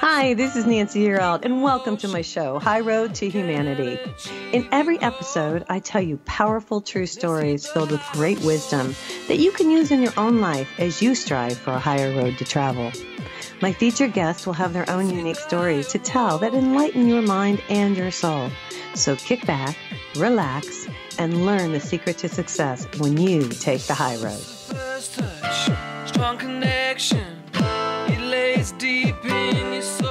Hi, this is Nancy Yearout, and welcome to my show, High Road to Humanity. In every episode, I tell you powerful true stories filled with great wisdom that you can use in your own life as you strive for a higher road to travel. My featured guests will have their own unique stories to tell that enlighten your mind and your soul. So kick back, relax, and learn the secret to success when you take the high road. First touch, strong connection, it lays deep in your soul.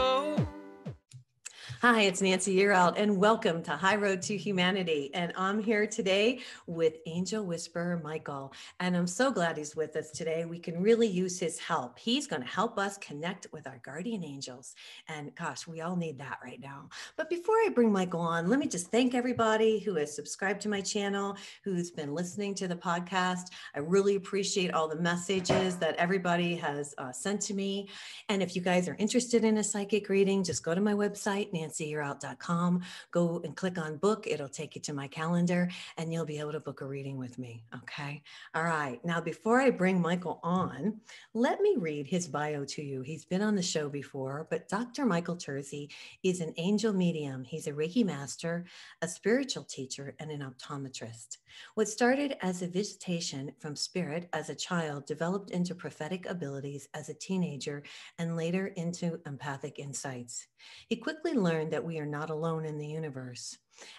Hi, it's Nancy Yearout, and welcome to High Road to Humanity. And I'm here today with Angel Whisperer Michael, and I'm so glad he's with us today. We can really use his help. He's going to help us connect with our guardian angels. And gosh, we all need that right now. But before I bring Michael on, let me just thank everybody who has subscribed to my channel, who's been listening to the podcast. I really appreciate all the messages that everybody has sent to me. And if you guys are interested in a psychic reading, just go to my website, nancyyearout.com. Go and click on book. It'll take you to my calendar and you'll be able to book a reading with me. Okay. All right. Now, before I bring Michael on, let me read his bio to you. He's been on the show before, but Dr. Michael Terzi is an angel medium. He's a Reiki Master, a spiritual teacher, and an optometrist. What started as a visitation from spirit as a child developed into prophetic abilities as a teenager and later into empathic insights. He quickly learned that we are not alone in the universe,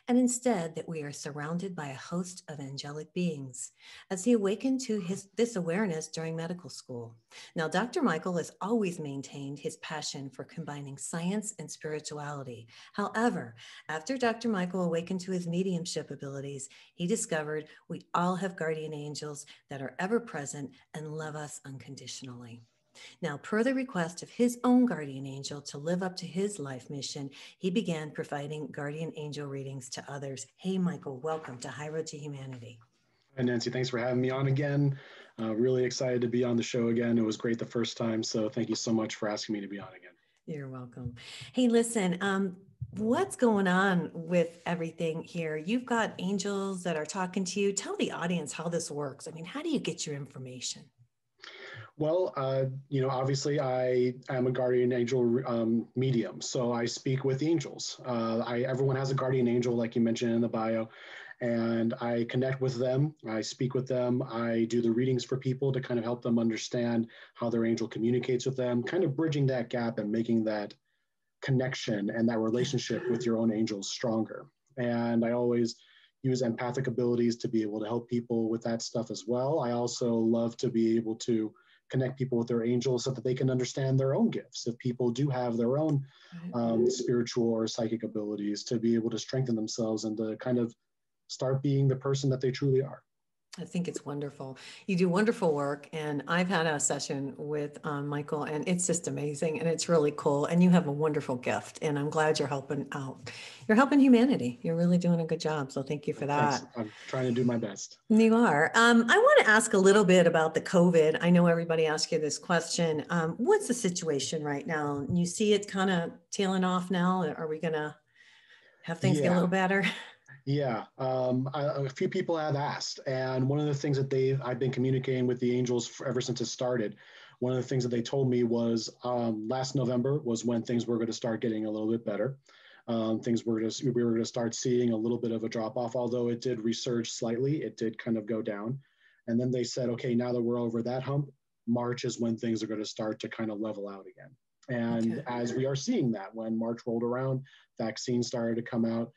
and instead that we are surrounded by a host of angelic beings as he awakened to this awareness during medical school. Now, Dr. Michael has always maintained his passion for combining science and spirituality. However, after Dr. Michael awakened to his mediumship abilities, he discovered we all have guardian angels that are ever present and love us unconditionally. Now, per the request of his own guardian angel to live up to his life mission, he began providing guardian angel readings to others. Hey, Michael, welcome to High Road to Humanity. Hi, Nancy. Thanks for having me on again. Really excited to be on the show again. It was great the first time, so thank you so much for asking me to be on again. You're welcome. Hey, listen, what's going on with everything here? You've got angels that are talking to you. Tell the audience how this works. I mean, how do you get your information? Well, obviously I am a guardian angel medium, so I speak with angels. Everyone has a guardian angel, like you mentioned in the bio, and I connect with them. I speak with them. I do the readings for people to kind of help them understand how their angel communicates with them, kind of bridging that gap and making that connection and that relationship with your own angels stronger. And I always use empathic abilities to be able to help people with that stuff as well. I also love to be able to connect people with their angels so that they can understand their own gifts. If people do have their own spiritual or psychic abilities, to be able to strengthen themselves and to kind of start being the person that they truly are. I think it's wonderful. You do wonderful work. And I've had a session with Michael, and it's just amazing. And it's really cool. And you have a wonderful gift. And I'm glad you're helping out. You're helping humanity. You're really doing a good job. So thank you for that. Thanks. I'm trying to do my best. You are. I want to ask a little bit about the COVID. I know everybody asks you this question. What's the situation right now? You see it kind of tailing off now. Are we going to have things get a little better? Yeah, a few people have asked, and one of the things that I've been communicating with the angels ever since it started. One of the things that they told me was last November was when things were going to start getting a little bit better. We were going to start seeing a little bit of a drop off, although it did resurge slightly. It did kind of go down, and then they said, okay, now that we're over that hump, March is when things are going to start to kind of level out again. And as we are seeing that, when March rolled around, vaccines started to come out.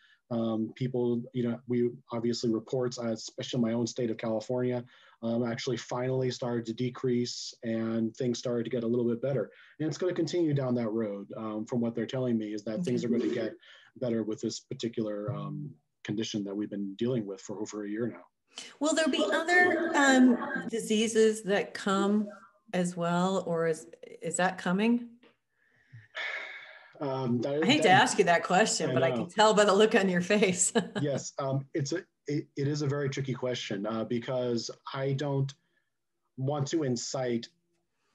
People, we obviously reports, especially in my own state of California, actually finally started to decrease and things started to get a little bit better. And it's going to continue down that road. From what they're telling me is that things are going to get better with this particular condition that we've been dealing with for over a year now. Will there be other diseases that come as well, or is that coming? I hate to ask you that question, but I can tell by the look on your face. Yes, it is a very tricky question because I don't want to incite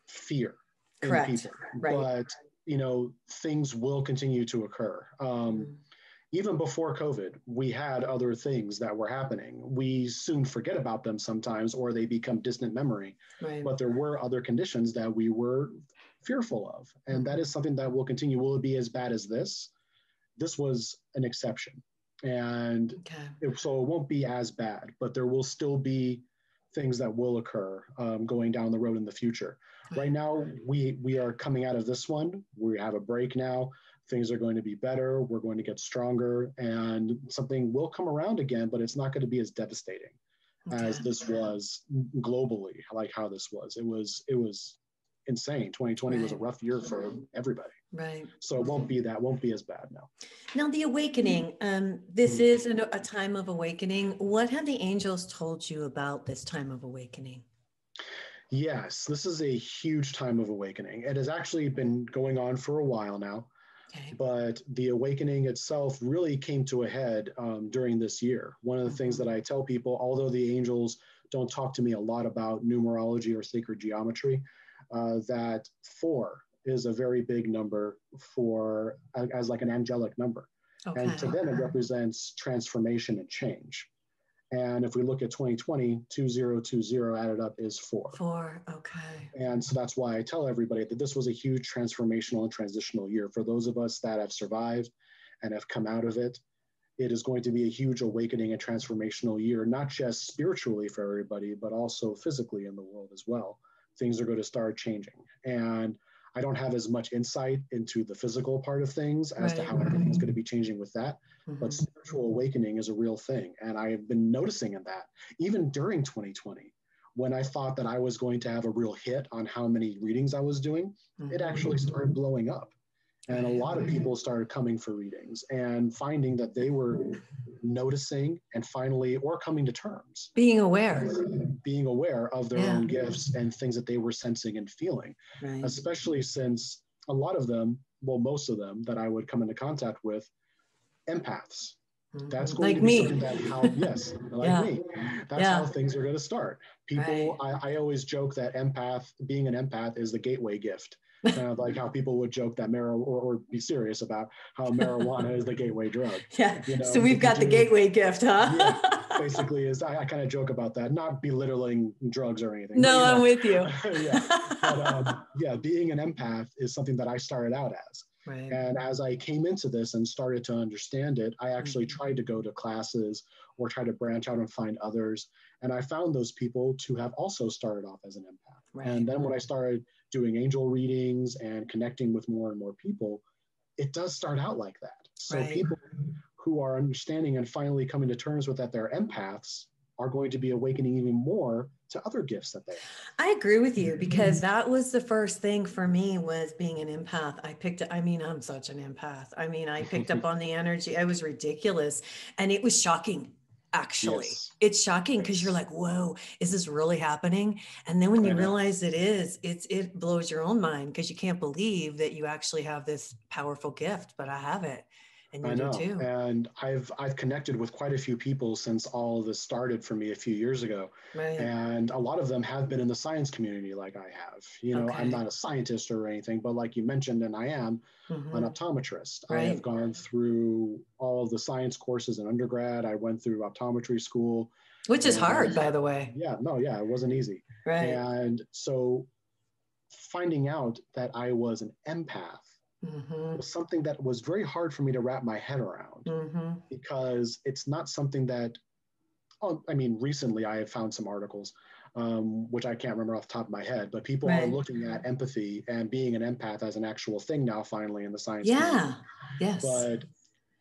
fear in people, but things will continue to occur. Even before COVID, we had other things that were happening. We soon forget about them sometimes, or they become distant memory. But there were other conditions that we were fearful of. And that is something that will continue. Will it be as bad as this? This was an exception. And so it won't be as bad, but there will still be things that will occur going down the road in the future. Right now, we are coming out of this one. We have a break now. Things are going to be better. We're going to get stronger, and something will come around again, but it's not going to be as devastating as this was globally, like how this was. It was insane. 2020 was a rough year for everybody. Right. So it won't be as bad now. Now, the awakening, this is a time of awakening. What have the angels told you about this time of awakening? Yes, this is a huge time of awakening. It has actually been going on for a while now, but the awakening itself really came to a head during this year. One of the things that I tell people, although the angels don't talk to me a lot about numerology or sacred geometry, that 4 is a very big number for as like an angelic number. And to them, it represents transformation and change. And if we look at 2020, 2020 added up is 4. 4, okay. And so that's why I tell everybody that this was a huge transformational and transitional year. For those of us that have survived and have come out of it, it is going to be a huge awakening and transformational year, not just spiritually for everybody, but also physically in the world as well. Things are going to start changing. And I don't have as much insight into the physical part of things as to how everything's going to be changing with that. But spiritual awakening is a real thing. And I have been noticing in that, even during 2020, when I thought that I was going to have a real hit on how many readings I was doing, it actually started blowing up. And a lot of people started coming for readings and finding that they were noticing and finally, or coming to terms. Being aware of their own gifts and things that they were sensing and feeling, especially since a lot of them, well, most of them that I would come into contact with, empaths. That's going to be something that how, me. That's how things are going to start. People, I always joke that being an empath is the gateway gift. Kind of like how people would joke that or be serious about how marijuana is the gateway drug. You know, so we've got the gateway gift, huh? Basically is, I kind of joke about that, not belittling drugs or anything. No, I'm with you. But being an empath is something that I started out as. And as I came into this and started to understand it, I actually tried to go to classes or try to branch out and find others. And I found those people to have also started off as an empath. And then when I started doing angel readings and connecting with more and more people, it does start out like that. So people who are understanding and finally coming to terms with that they're empaths are going to be awakening even more to other gifts that they have. I agree with you, because that was the first thing for me, was being an empath. I'm such an empath. I picked up on the energy. It was ridiculous. And it was shocking. Actually, it's shocking because you're like, whoa, is this really happening? And then when you realize it is, it blows your own mind, because you can't believe that you actually have this powerful gift, but I have it. And you do too. And I've connected with quite a few people since all of this started for me a few years ago. And a lot of them have been in the science community like I have. You know, I'm not a scientist or anything, but like you mentioned, and I am an optometrist. I have gone through all of the science courses in undergrad. I went through optometry school. Which is hard, by the way. It wasn't easy. And so finding out that I was an empath was something that was very hard for me to wrap my head around, because it's not something that, recently I have found some articles, which I can't remember off the top of my head, but people are looking at empathy and being an empath as an actual thing now, finally, in the science community. But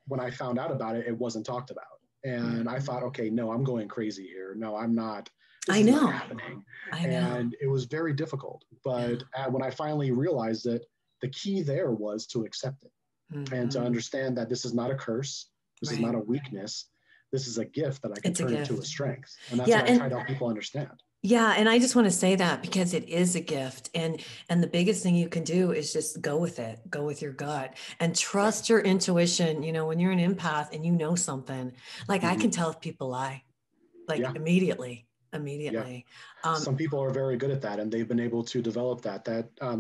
when I found out about it, it wasn't talked about. And I thought, okay, no, I'm going crazy here. No, I'm not. This is not happening. And it was very difficult. But when I finally realized it, the key there was to accept it and to understand that this is not a curse. This is not a weakness. This is a gift that I can turn into a strength. And that's what I try to help people understand. Yeah. And I just want to say that, because it is a gift. And the biggest thing you can do is just go with it, go with your gut and trust your intuition. You know, when you're an empath and you know something, like I can tell if people lie, like immediately. Some people are very good at that, and they've been able to develop that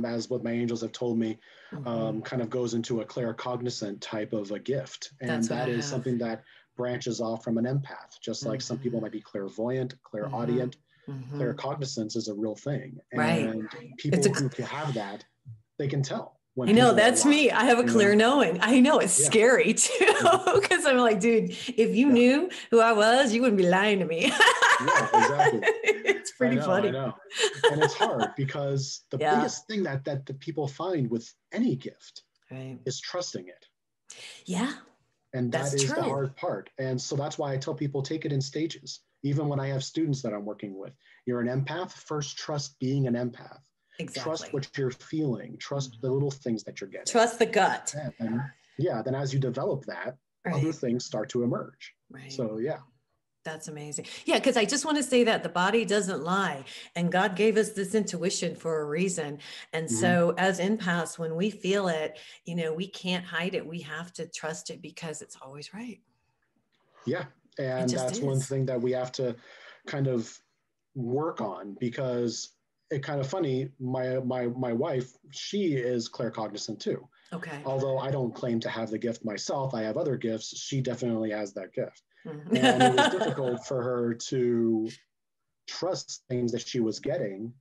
as what my angels have told me, kind of goes into a claircognizant type of a gift. And that is something that branches off from an empath, just like some people might be clairvoyant, clairaudient. Claircognizance is a real thing. And people who have that, they can tell. When I know, people are that's lying, me. I have a clear knowing. I know it's scary too, because I'm like, dude, if you knew who I was, you wouldn't be lying to me. Yeah, exactly. It's pretty funny. I know. And it's hard because the biggest thing that the people find with any gift is trusting it. Yeah. And that is the hard part. And so that's why I tell people, take it in stages. Even when I have students that I'm working with, you're an empath, first trust being an empath. Exactly. Trust what you're feeling. Trust the little things that you're getting. Trust the gut. And then as you develop that, other things start to emerge. So That's amazing. Yeah, because I just want to say that the body doesn't lie, and God gave us this intuition for a reason. And so as empaths, when we feel it, we can't hide it. We have to trust it because it's always right. Yeah. And that's one thing that we have to kind of work on, because it's kind of funny. My wife, she is claircognizant too. Okay. Although I don't claim to have the gift myself, I have other gifts. She definitely has that gift. And it was difficult for her to trust things that she was getting,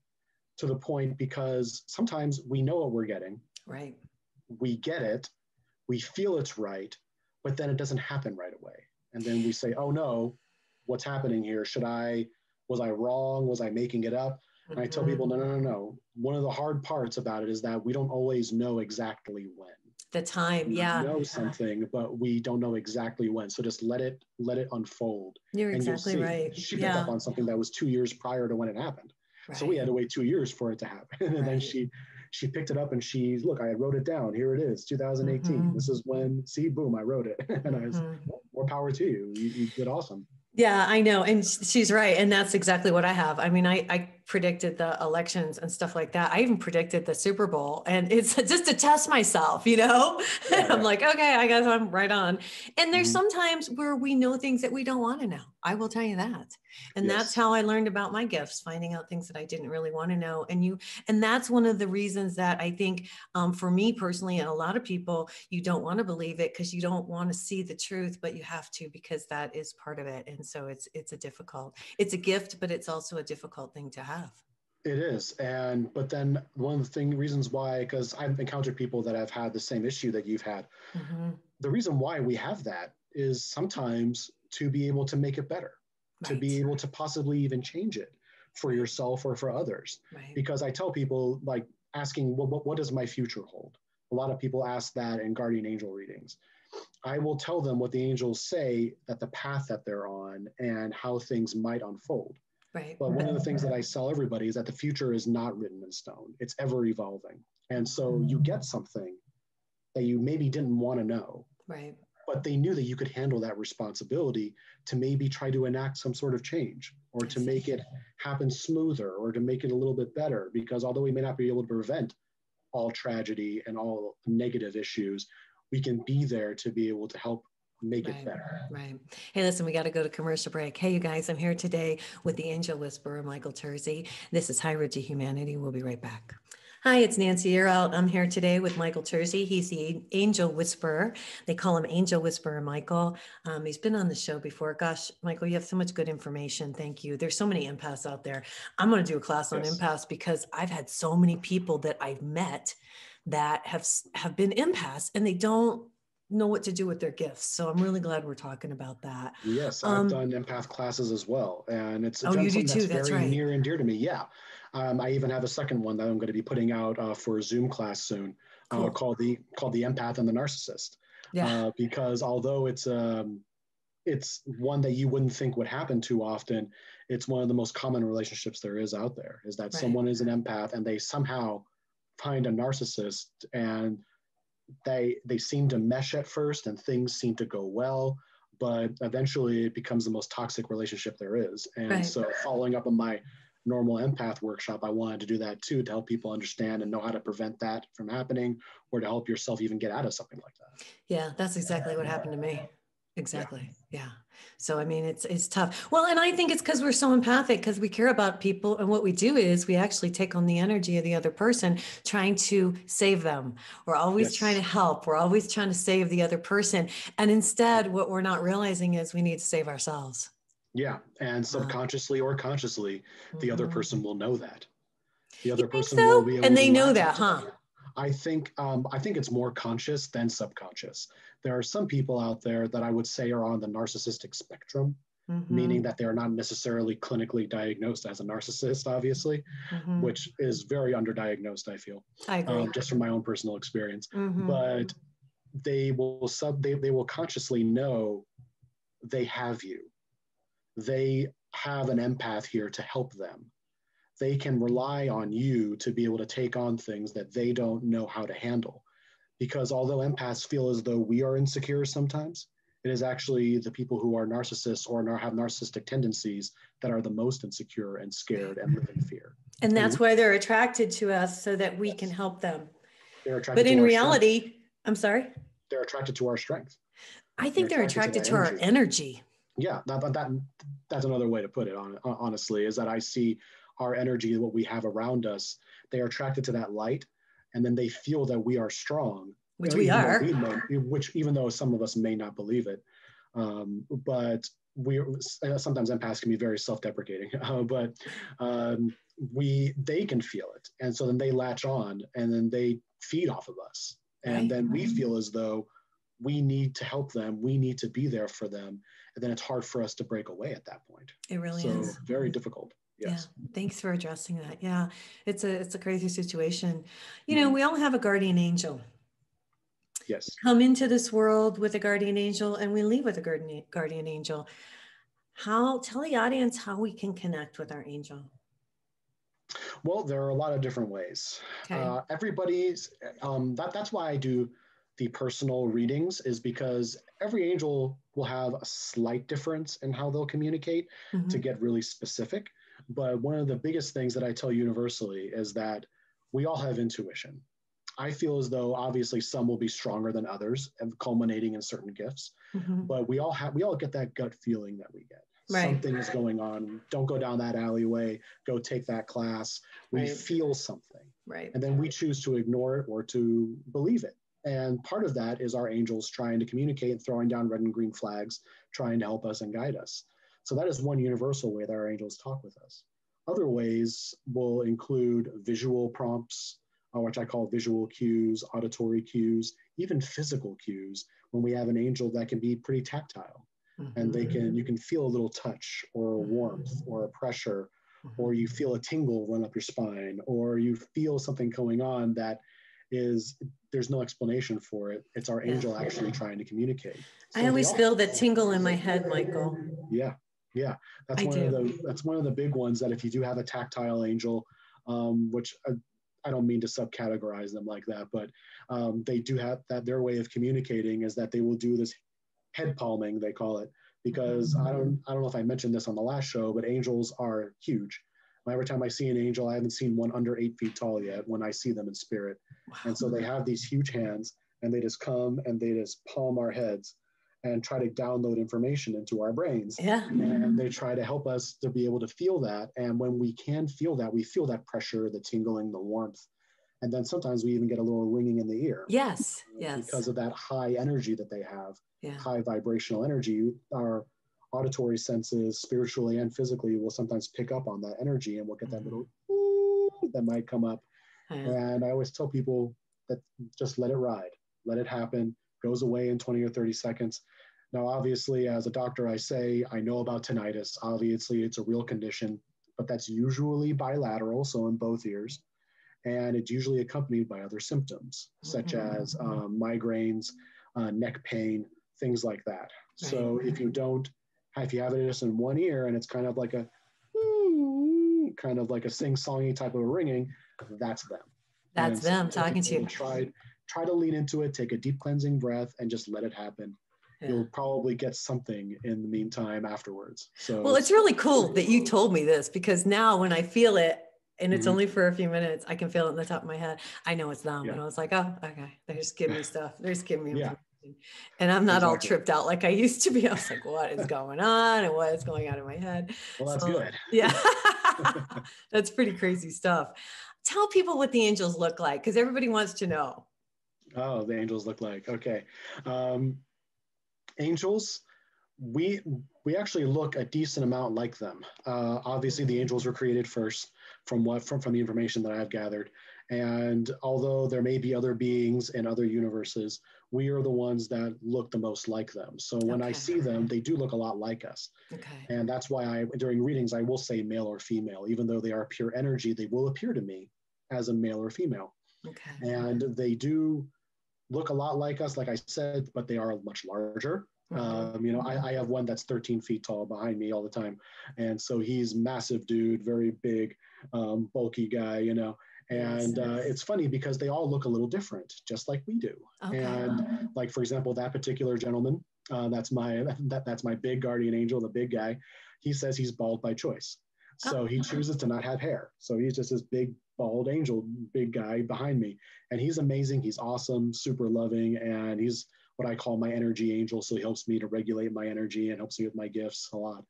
to the point because sometimes we know what we're getting. Right. We get it. We feel it's right, but then it doesn't happen right away. And then we say, oh no, what's happening here? Was I wrong? Was I making it up? And I tell people, no. One of the hard parts about it is that we don't always know exactly when. The time, we know something, but we don't know exactly when. So just let it unfold. You're exactly right. She picked up on something that was 2 years prior to when it happened. Right. So we had to wait 2 years for it to happen. And then she picked it up and look, I wrote it down. Here it is, 2018. This is when, boom, I wrote it. And I was, well, more power to you. You did awesome. Yeah, I know. And she's right. And that's exactly what I have. I mean, I predicted the elections and stuff like that. I even predicted the Super Bowl, and it's just to test myself, I'm like, okay, I guess I'm right on. And there's sometimes where we know things that we don't want to know. I will tell you that. And that's how I learned about my gifts, finding out things that I didn't really want to know. And that's one of the reasons that I think for me personally, and a lot of people, you don't want to believe it because you don't want to see the truth, but you have to, because that is part of it. And so it's a gift, but it's also a difficult thing to have. It is. But then one of the reasons why, because I've encountered people that have had the same issue that you've had. The reason why we have that is sometimes to be able to make it better, to be able to possibly even change it for yourself or for others. Because I tell people, like, asking, what does my future hold? A lot of people ask that in guardian angel readings. I will tell them what the angels say, that the path that they're on and how things might unfold. Right. But one of the things that I tell everybody is that the future is not written in stone. It's ever evolving. And so you get something that you maybe didn't want to know. Right. But they knew that you could handle that responsibility to maybe try to enact some sort of change, or to make it happen smoother, or to make it a little bit better. Because although we may not be able to prevent all tragedy and all negative issues, we can be there to be able to help make it better. Right. Hey, listen, we got to go to commercial break. Hey, you guys, I'm here today with the Angel Whisperer, Michael Terzi. This is High Road to Humanity. We'll be right back. Hi, it's Nancy Earl. I'm here today with Michael Terzi. He's the Angel Whisperer. They call him Angel Whisperer Michael. He's been on the show before. Gosh, Michael, you have so much good information. Thank you. There's so many empaths out there. I'm going to do a class on empaths, because I've had so many people that I've met that have been empaths, and they don't know what to do with their gifts. So I'm really glad we're talking about that. Yes, I've done empath classes as well. And it's you do too. That's very near and dear to me. Yeah. I even have a second one that I'm going to be putting out for a Zoom class soon, called the Empath and the Narcissist. Yeah. Because although it's one that you wouldn't think would happen too often, it's one of the most common relationships there is out there, is that someone is an empath and they somehow find a narcissist, and they seem to mesh at first and things seem to go well, but eventually it becomes the most toxic relationship there is. And so following up on my normal empath workshop, I wanted to do that too, to help people understand and know how to prevent that from happening, or to help yourself even get out of something like that. Yeah, that's exactly what happened to me. Exactly. Yeah. So, I mean, it's tough. Well, and I think it's because we're so empathic, because we care about people. And what we do is we actually take on the energy of the other person, trying to save them. We're always trying to help. We're always trying to save the other person. And instead, what we're not realizing is we need to save ourselves. Yeah. And subconsciously or consciously, the other person will know that. The other person will be able and they to know that, huh? I think it's more conscious than subconscious. There are some people out there that I would say are on the narcissistic spectrum, meaning that they're not necessarily clinically diagnosed as a narcissist, obviously, which is very underdiagnosed, I feel, I agree. just from my own personal experience. But they will consciously know they have you. They have an empath here to help them. They can rely on you to be able to take on things that they don't know how to handle. Because although empaths feel as though we are insecure sometimes, it is actually the people who are narcissists or have narcissistic tendencies that are the most insecure and scared and live in fear. And that's why they're attracted to us, so that we can help them. They're attracted but to in our reality, strength. I'm sorry? They're attracted to our strength. I think they're attracted to our energy. Yeah, that's another way to put it, honestly, is that I see our energy, what we have around us. They are attracted to that light, and then they feel that we are strong. Which we are. Which even though some of us may not believe it. But sometimes empaths can be very self-deprecating, but they can feel it. And so then they latch on, and then they feed off of us. And then we feel as though we need to help them. We need to be there for them. And then it's hard for us to break away at that point. It really is. Very difficult. Yes. Yeah. Thanks for addressing that. Yeah. It's a crazy situation. You know, we all have a guardian angel. Yes. Come into this world with a guardian angel, and we leave with a guardian angel. Tell the audience how we can connect with our angel. Well, there are a lot of different ways. Okay. That's why I do the personal readings, is because every angel will have a slight difference in how they'll communicate to get really specific. But one of the biggest things that I tell universally is that we all have intuition. I feel as though obviously some will be stronger than others and culminating in certain gifts, but we all get that gut feeling that we get. Right. Something is going on. Don't go down that alleyway. Go take that class. We feel something. Right. And then we choose to ignore it or to believe it. And part of that is our angels trying to communicate and throwing down red and green flags, trying to help us and guide us. So that is one universal way that our angels talk with us. Other ways will include visual prompts, which I call visual cues, auditory cues, even physical cues, when we have an angel that can be pretty tactile. And you can feel a little touch or a warmth or a pressure, or you feel a tingle run up your spine, or you feel something going on that there's no explanation for it. It's our angel actually trying to communicate. So I always feel the tingle in my head, Michael. Yeah. That's one of the big ones, that if you do have a tactile angel, which I don't mean to subcategorize them like that, but they do have that. Their way of communicating is that they will do this head palming, they call it, because I don't know if I mentioned this on the last show, but angels are huge. Every time I see an angel, I haven't seen one under 8 feet tall yet when I see them in spirit. Wow. And so they have these huge hands, and they just come and they just palm our heads and try to download information into our brains. Yeah. And they try to help us to be able to feel that. And when we can feel that, we feel that pressure, the tingling, the warmth. And then sometimes we even get a little ringing in the ear. Yes. Because of that high energy that they have, high vibrational energy. Our auditory senses, spiritually and physically, will sometimes pick up on that energy, and we'll get that little that might come up. And I always tell people that just let it ride, let it happen, goes away in 20 or 30 seconds. Now, obviously, as a doctor, I say, I know about tinnitus. Obviously, it's a real condition, but that's usually bilateral, so in both ears. And it's usually accompanied by other symptoms, such as migraines, neck pain, things like that. Right. So if you have it just in one ear and it's kind of like a sing-songy type of a ringing, that's them. That's them talking to you. Try to lean into it, take a deep cleansing breath, and just let it happen. Yeah. You'll probably get something in the meantime afterwards. So, well, it's really cool that you told me this, because now when I feel it, and it's only for a few minutes, I can feel it in the top of my head. I know it's them. Yeah. And I was like, oh, okay. They're just giving me stuff. They're just giving me information. And I'm not all tripped out like I used to be. I was like, what is going on? And what is going on in my head? Well, that's good. Yeah. That's pretty crazy stuff. Tell people what the angels look like, because everybody wants to know. Oh, the angels look like. Okay. Angels, we actually look a decent amount like them. Obviously, the angels were created first from the information that I've gathered. And although there may be other beings in other universes, we are the ones that look the most like them. So when I see them, they do look a lot like us. Okay. And that's why during readings, I will say male or female. Even though they are pure energy, they will appear to me as a male or female. Okay. And they do look a lot like us, like I said, but they are much larger. You know, I have one that's 13 feet tall behind me all the time. And so he's massive dude, very big, bulky guy, you know. And it's funny because they all look a little different, just like we do. Okay. And like, for example, that particular gentleman, that's my big guardian angel, the big guy. He says he's bald by choice. So he chooses to not have hair. So he's just this big, bald angel, big guy behind me. And he's amazing. He's awesome, super loving. And he's what I call my energy angel. So he helps me to regulate my energy and helps me with my gifts a lot.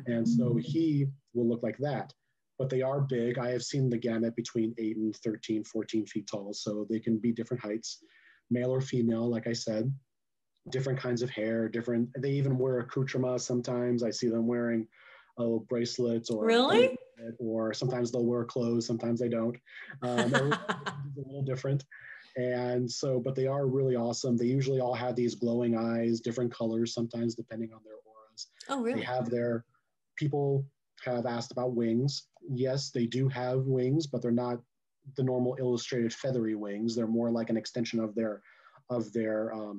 And so he will look like that. But they are big. I have seen the gamut between 8 and 13, 14 feet tall. So they can be different heights, male or female, like I said, different kinds of hair, they even wear accoutrements sometimes. I see them wearing bracelets or really, or sometimes they'll wear clothes, sometimes they don't. Everyone's a little different. And so, but they are really awesome. They usually all have these glowing eyes, different colors, sometimes depending on their auras. Oh, really? They have people have asked about wings. Yes, they do have wings, but they're not the normal illustrated feathery wings. They're more like an extension of their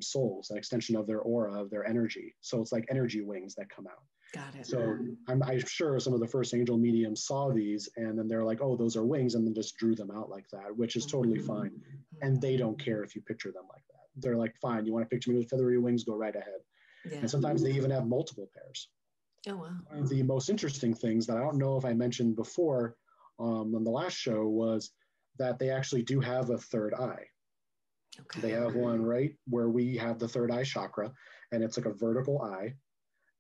souls, an extension of their aura, of their energy. So it's like energy wings that come out. Got it. So I'm sure some of the first angel mediums saw these and then they're like, oh, those are wings, and then just drew them out like that, which is totally fine. And they don't care if you picture them like that. They're like, fine, you want to picture me with feathery wings, go right ahead. Yeah. And sometimes they even have multiple pairs. Oh, wow. One of the most interesting things that I don't know if I mentioned before on the last show was that they actually do have a third eye. Okay. They have one right where we have the third eye chakra, and it's like a vertical eye.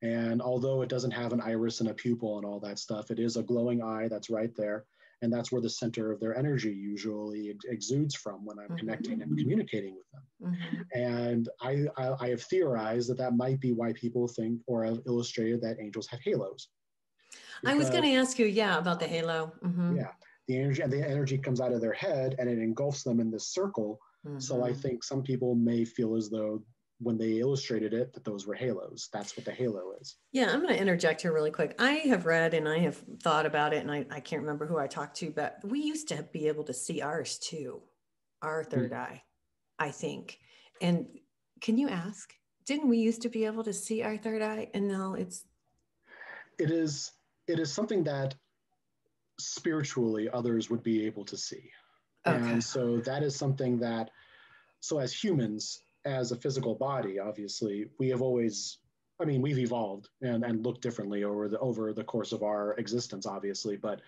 And although it doesn't have an iris and a pupil and all that stuff, it is a glowing eye that's right there. And that's where the center of their energy usually exudes from when I'm connecting and communicating with them. And I have theorized that might be why people think or have illustrated that angels have halos. I was going to ask you, about the halo. Yeah, the energy comes out of their head and it engulfs them in this circle. So I think some people may feel as though when they illustrated it, that those were halos. That's what the halo is. Yeah, I'm going to interject here really quick. I have read and I have thought about it, and I can't remember who I talked to, but we used to be able to see ours too, our third eye, I think. And can you ask, didn't we used to be able to see our third eye? And now it is something that spiritually others would be able to see. Okay. And so that is something that, so as humans, as a physical body, obviously, we've evolved and looked differently over the course of our existence, obviously, but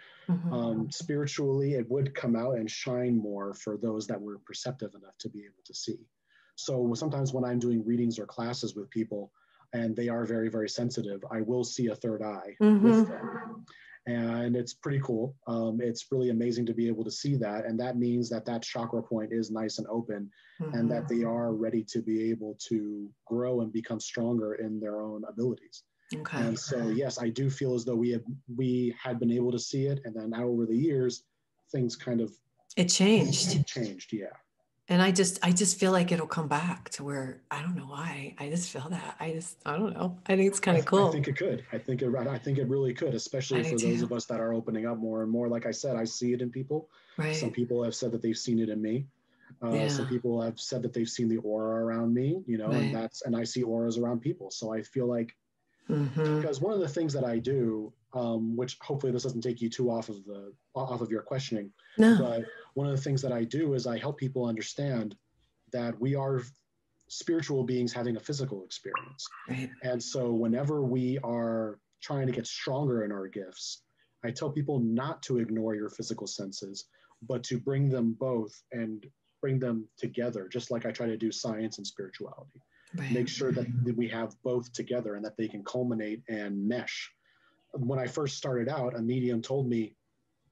spiritually, it would come out and shine more for those that were perceptive enough to be able to see. So sometimes when I'm doing readings or classes with people and they are very, very sensitive, I will see a third eye with them. And it's pretty cool. It's really amazing to be able to see that. And that means that chakra point is nice and open and that they are ready to be able to grow and become stronger in their own abilities. Okay. And so, yes, I do feel as though we had been able to see it. And then now over the years, things kind of... It changed. Yeah. And I just feel like it'll come back to where, I don't know why. I just feel that. I don't know. I think it's kind of cool. I think it could. I think it really could, especially for those of us that are opening up more and more. Like I said, I see it in people. Right. Some people have said that they've seen it in me. Some people have said that they've seen the aura around me, right. and I see auras around people. So I feel like, because one of the things that I do, which hopefully this doesn't take you too off of your questioning, but one of the things that I do is I help people understand that we are spiritual beings having a physical experience. Right. And so whenever we are trying to get stronger in our gifts, I tell people not to ignore your physical senses, but to bring them both and bring them together, just like I try to do science and spirituality. Right. Make sure that we have both together and that they can culminate and mesh. When I first started out, a medium told me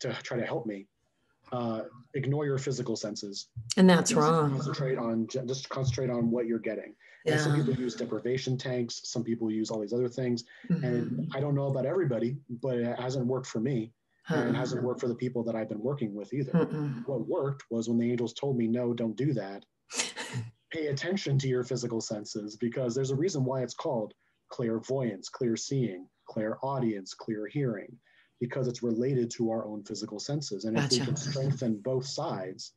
to try to help me ignore your physical senses. And that's wrong. Just concentrate on what you're getting. Yeah. And some people use deprivation tanks. Some people use all these other things. And I don't know about everybody, but it hasn't worked for me. And it hasn't worked for the people that I've been working with either. What worked was when the angels told me, no, don't do that. Pay attention to your physical senses, because there's a reason why it's called clairvoyance, clear seeing, clairaudience, clear hearing, because it's related to our own physical senses. And if we can strengthen both sides,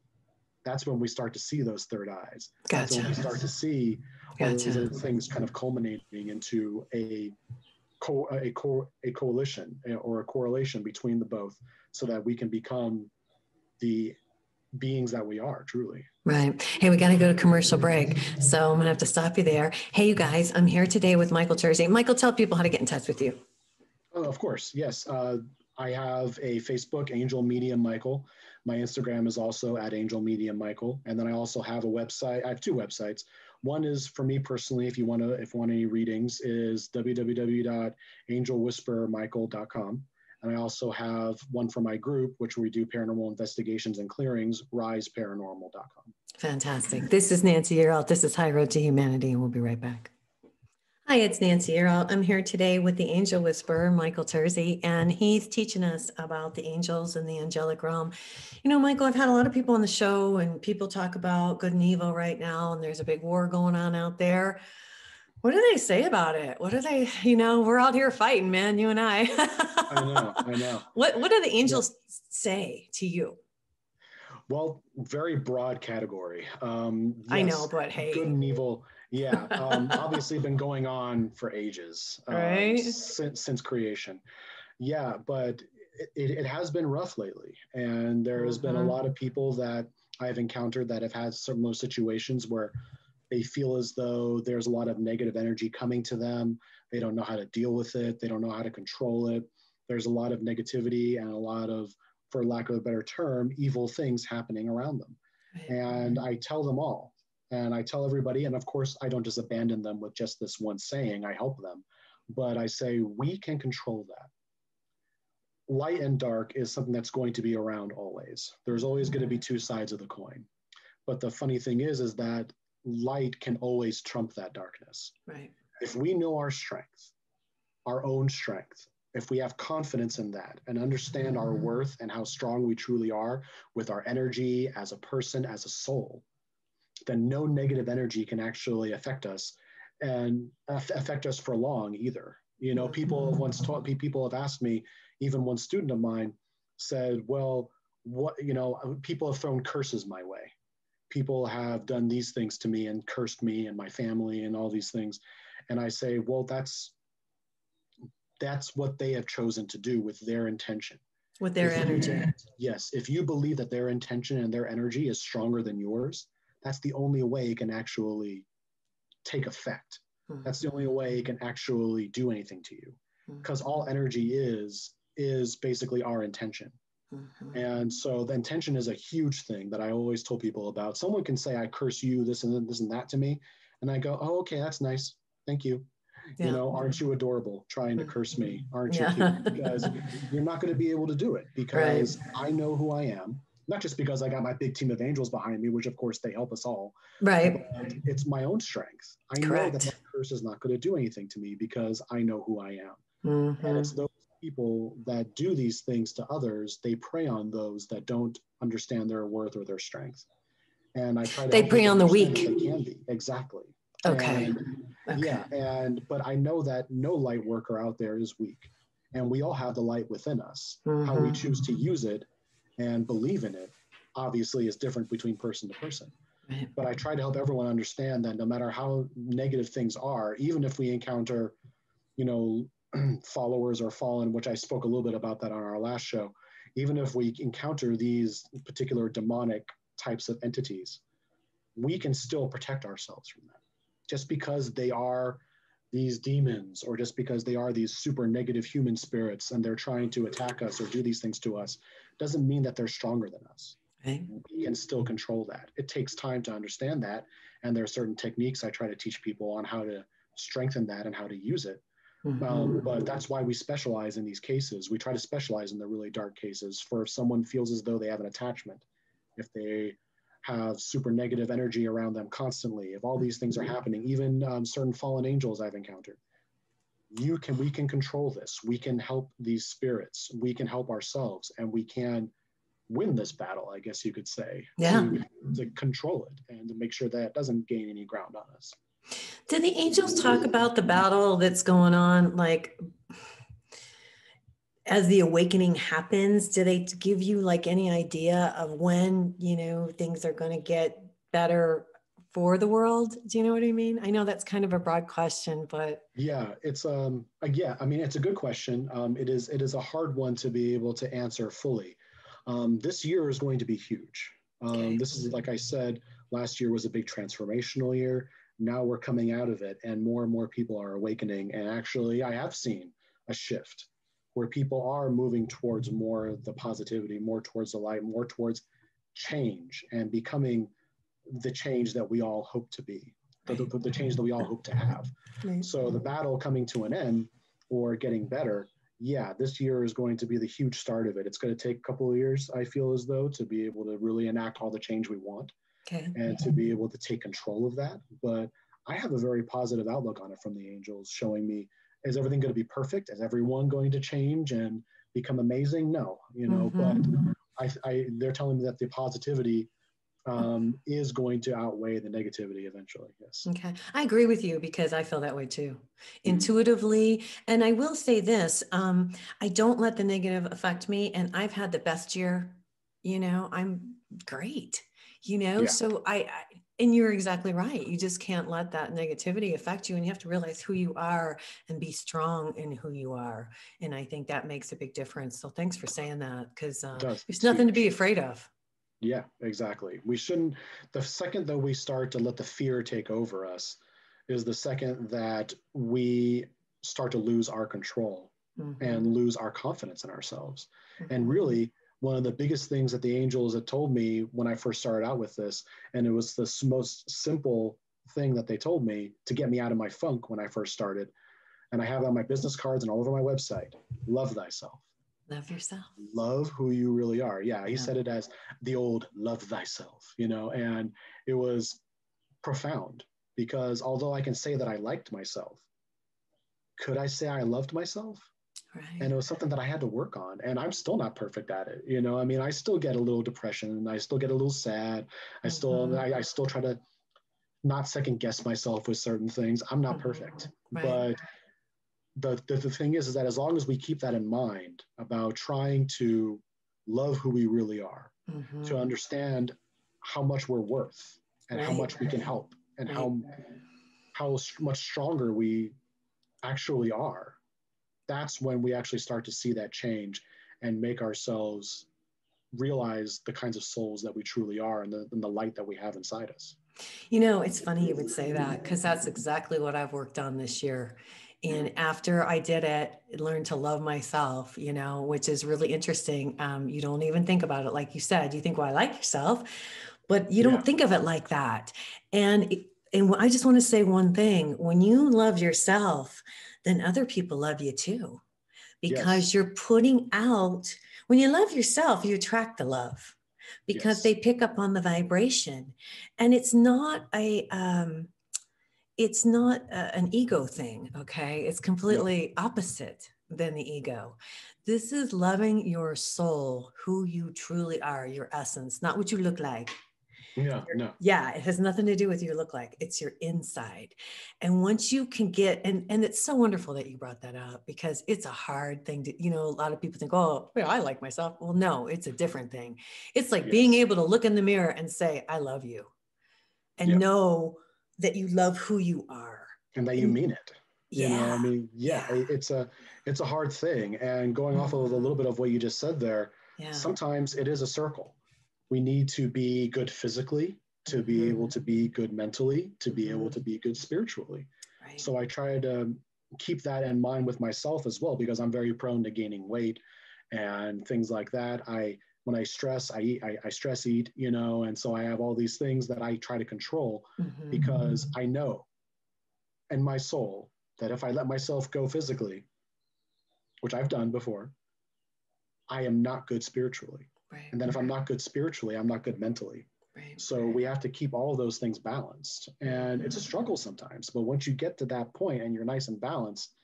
that's when we start to see those third eyes. That's when we start to see all those other things kind of culminating into a coalition or a correlation between the both, so that we can become the beings that we are truly. Right. Hey, we got to go to commercial break. So I'm going to have to stop you there. Hey, you guys, I'm here today with Michael Terzi. Michael, tell people how to get in touch with you. Oh, of course. Yes. I have a Facebook, Angel Medium Michael. My Instagram is also at Angel Medium Michael. And then I also have a website. I have two websites. One is for me personally, if you want any readings, is www.angelwhisperermichael.com. And I also have one for my group, which we do paranormal investigations and clearings, riseparanormal.com. Fantastic. This is Nancy Yearout. This is High Road to Humanity, and we'll be right back. Hi, it's Nancy Yearout. I'm here today with the Angel Whisperer, Michael Terzi, and he's teaching us about the angels and the angelic realm. You know, Michael, I've had a lot of people on the show, and people talk about good and evil right now, and there's a big war going on out there. What do they say about it? What do they, we're out here fighting, man, you and I. I know. What do the angels say to you? Well, very broad category. Yes, I know, but hey. Good and evil. Yeah. Obviously been going on for ages, right? Since creation. Yeah. But it has been rough lately. And there has been a lot of people that I've encountered that have had similar situations where they feel as though there's a lot of negative energy coming to them. They don't know how to deal with it. They don't know how to control it. There's a lot of negativity and a lot of, for lack of a better term, evil things happening around them. Right. And I tell them all, and I tell everybody, and of course, I don't just abandon them with just this one saying, I help them, but I say, we can control that. Light and dark is something that's going to be around always. There's always going to be two sides of the coin. But the funny thing is that light can always trump that darkness. Right. If we know our strength, our own strength, if we have confidence in that and understand our worth and how strong we truly are with our energy as a person, as a soul, then no negative energy can actually affect us and affect us for long either. People have asked me, even one student of mine said, well, people have thrown curses my way. People have done these things to me and cursed me and my family and all these things. And I say, well, that's what they have chosen to do with their intention. With their energy. Yes. If you believe that their intention and their energy is stronger than yours, that's the only way it can actually take effect. That's the only way it can actually do anything to you. Because all energy is basically our intention. And so the intention is a huge thing that I always told people about. Someone can say, I curse you, this and that to me. And I go, oh, okay, that's nice. Thank you. Yeah. Aren't you adorable trying to curse me? Aren't you cute? Because you're not going to be able to do it, because I know who I am. Not just because I got my big team of angels behind me, which of course they help us all. Right. But it's my own strength. I know that curse is not going to do anything to me because I know who I am. And it's those people that do these things to others, they prey on those that don't understand their worth or their strength. And I try to they prey on the weak. They can be. Exactly. Okay. Yeah. But I know that no light worker out there is weak. And we all have the light within us. How we choose to use it and believe in it, obviously, is different between person to person. Right. But I try to help everyone understand that no matter how negative things are, even if we encounter, followers or fallen, which I spoke a little bit about that on our last show, even if we encounter these particular demonic types of entities, we can still protect ourselves from that. Just because they are these demons, or just because they are these super negative human spirits and they're trying to attack us or do these things to us, doesn't mean that they're stronger than us. Okay. We can still control that. It takes time to understand that. And there are certain techniques I try to teach people on how to strengthen that and how to use it. But that's why we specialize in these cases. We try to specialize in the really dark cases for if someone feels as though they have an attachment, if they have super negative energy around them constantly, if all these things are happening, even certain fallen angels I've encountered. we can control this. We can help these spirits. We can help ourselves, and we can win this battle, I guess you could say, Yeah. to control it and to make sure that it doesn't gain any ground on us. Do the angels talk about the battle that's going on, like as the awakening happens? Do they give you like any idea of when, you know, things are going to get better for the world? Do you know what I mean? I know that's kind of a broad question, but yeah, it's yeah, I mean, it's a good question. It is a hard one to be able to answer fully. This year is going to be huge. Okay. This is, like I said, last year was a big transformational year. Now we're coming out of it, and more people are awakening. And actually, I have seen a shift where people are moving towards more the positivity, more towards the light, more towards change and becoming the change that we all hope to be, the change that we all hope to have. Right. So the battle coming to an end or getting better, yeah, this year is going to be the huge start of it. It's going to take a couple of years, I feel as though, to be able to really enact all the change we want. Okay. And to be able to take control of that. But I have a very positive outlook on it from the angels, showing me, is everything going to be perfect? Is everyone going to change and become amazing? No, you know, but they're telling me that the positivity is going to outweigh the negativity eventually. Yes. Okay. I agree with you because I feel that way too, intuitively. And I will say this, I don't let the negative affect me, and I've had the best year, you know, I'm great, you know, Yeah. so and you're exactly right. You just can't let that negativity affect you, and you have to realize who you are and be strong in who you are. And I think that makes a big difference. So thanks for saying that, because there's It's nothing to huge. be afraid of. Yeah, exactly. We shouldn't, the second that we start to let the fear take over us is the second that we start to lose our control and lose our confidence in ourselves. And really, one of the biggest things that the angels had told me when I first started out with this, and it was the most simple thing that they told me to get me out of my funk when I first started, and I have it on my business cards and all over my website: love thyself. Love yourself. Love who you really are. Yeah, he said it as the old love thyself, you know, and it was profound because although I can say that I liked myself, could I say I loved myself? Right. And it was something that I had to work on, and I'm still not perfect at it. You know, I mean, I still get a little depression, I still get a little sad. I still try to not second guess myself with certain things. I'm not perfect, Right. but the thing is that as long as we keep that in mind about trying to love who we really are, to understand how much we're worth and how much we can help and how much stronger we actually are, that's when we actually start to see that change and make ourselves realize the kinds of souls that we truly are, and the light that we have inside us. You know, it's funny you would say that, because that's exactly what I've worked on this year. And after I did it, learned to love myself, you know, which is really interesting. You don't even think about it. Like you said, you think, well, I like yourself, but you don't think of it like that. And I just want to say one thing: when you love yourself, then other people love you too, because you're putting out, when you love yourself, you attract the love, because they pick up on the vibration. And it's not an ego thing. Okay. It's completely opposite than the ego. This is loving your soul, who you truly are, your essence, not what you look like. Yeah, it has nothing to do with you look like. It's your inside. And once you can get, and it's so wonderful that you brought that up, because it's a hard thing to, you know, a lot of people think, oh, well, I like myself. Well, no, it's a different thing. It's like being able to look in the mirror and say, I love you, and know that you love who you are. And that you mean it. You know, I mean, it's a hard thing. And going off of a little bit of what you just said there, sometimes it is a circle. We need to be good physically, to be able to be good mentally, to be able to be good spiritually. Right. So I try to keep that in mind with myself as well, because I'm very prone to gaining weight and things like that. When I stress, I stress eat, you know, and so I have all these things that I try to control, because I know in my soul that if I let myself go physically, which I've done before, I am not good spiritually. Right. And then if I'm not good spiritually, I'm not good mentally. Right. So we have to keep all of those things balanced. And it's a struggle sometimes. But once you get to that point and you're nice and balanced,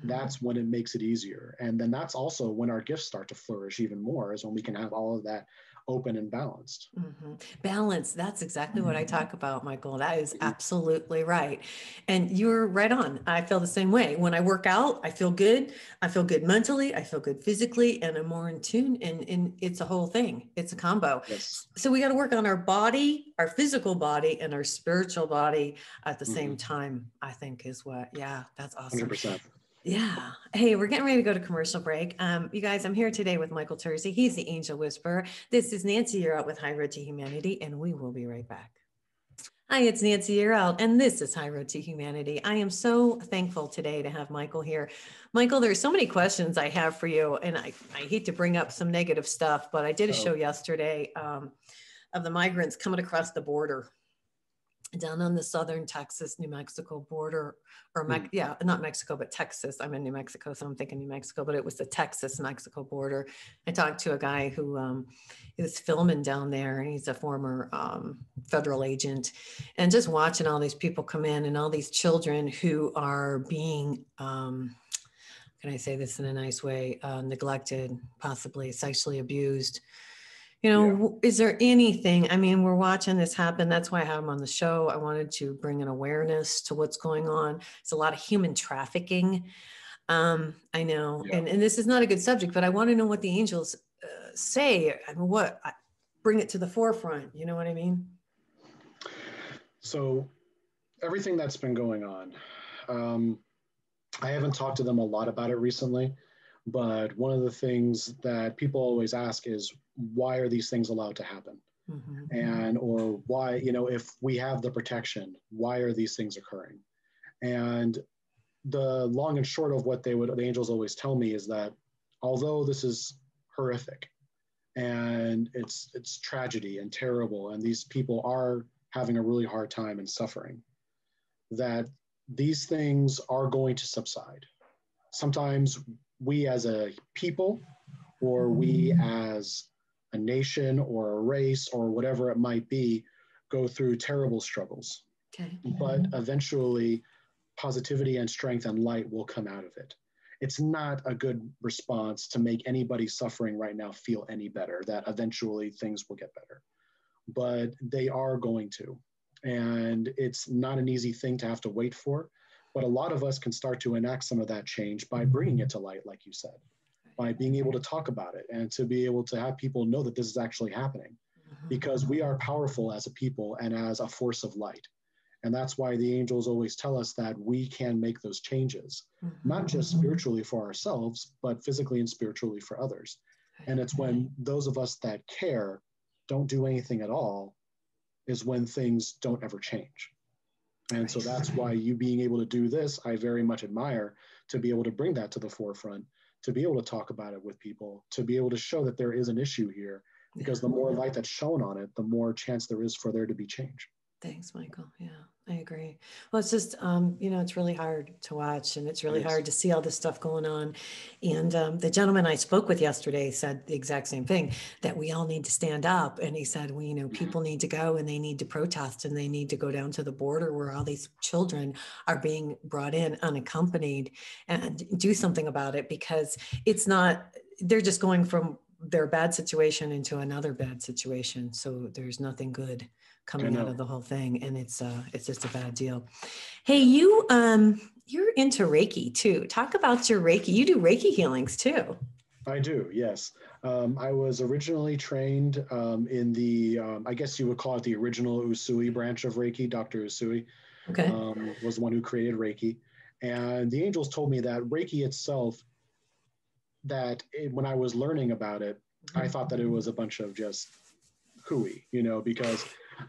that's when it makes it easier. And then that's also when our gifts start to flourish even more, is when we can have all of that open and balanced. Balance. That's exactly what I talk about, Michael. That is absolutely right. And you're right on. I feel the same way. When I work out, I feel good. I feel good mentally. I feel good physically, and I'm more in tune. And it's a whole thing. It's a combo. Yes. So we got to work on our body, our physical body, and our spiritual body at the same time, I think is what, yeah, that's awesome. 100%. Yeah. Hey, we're getting ready to go to commercial break. You guys, I'm here today with Michael Terzi. He's the Angel Whisperer. This is Nancy. You're out with High Road to Humanity, and we will be right back. Hi, it's Nancy. You're out, and this is High Road to Humanity. I am so thankful today to have Michael here. Michael, there's so many questions I have for you, and I hate to bring up some negative stuff, but I did a show yesterday of the migrants coming across the border down on the southern Texas, New Mexico border, or not Mexico, but Texas. I'm in New Mexico, so I'm thinking New Mexico, but it was the Texas-Mexico border. I talked to a guy who was filming down there, and he's a former federal agent, and just watching all these people come in and all these children who are being, can I say this in a nice way, neglected, possibly sexually abused. You know, is there anything, I mean, we're watching this happen. That's why I have him on the show. I wanted to bring an awareness to what's going on. It's a lot of human trafficking. I know, and this is not a good subject, but I want to know what the angels say. I mean, bring it to the forefront. You know what I mean? So everything that's been going on, I haven't talked to them a lot about it recently, but one of the things that people always ask is, why are these things allowed to happen? And, or why, you know, if we have the protection, why are these things occurring? And the long and short of what the angels always tell me is that although this is horrific and it's tragedy and terrible, and these people are having a really hard time and suffering, that these things are going to subside. Sometimes we as a people, or we as a nation or a race or whatever it might be, go through terrible struggles. But eventually positivity and strength and light will come out of it. It's not a good response to make anybody suffering right now feel any better, that eventually things will get better. But they are going to. And it's not an easy thing to have to wait for. But a lot of us can start to enact some of that change by bringing it to light, like you said, by being able to talk about it and to be able to have people know that this is actually happening, because we are powerful as a people and as a force of light. And that's why the angels always tell us that we can make those changes, not just spiritually for ourselves, but physically and spiritually for others. And it's when those of us that care don't do anything at all is when things don't ever change. And so that's why you being able to do this, I very much admire, to be able to bring that to the forefront, to be able to talk about it with people, to be able to show that there is an issue here, because the more light that's shown on it, the more chance there is for there to be change. Thanks, Michael. Yeah, I agree. Well, it's just, you know, it's really hard to watch, and it's really hard to see all this stuff going on. And the gentleman I spoke with yesterday said the exact same thing, that we all need to stand up. And he said, well, you know, people need to go and they need to protest, and they need to go down to the border where all these children are being brought in unaccompanied, and do something about it, because it's not, they're just going from their bad situation into another bad situation. So there's nothing good coming out of the whole thing, and it's just a bad deal. Hey, you're into Reiki too. Talk about your Reiki. You do Reiki healings too. I do, yes. I was originally trained in the, I guess you would call it the original Usui branch of Reiki. Dr. Usui was the one who created Reiki. And the angels told me that Reiki itself, when I was learning about it, I thought that it was a bunch of just hooey, you know, because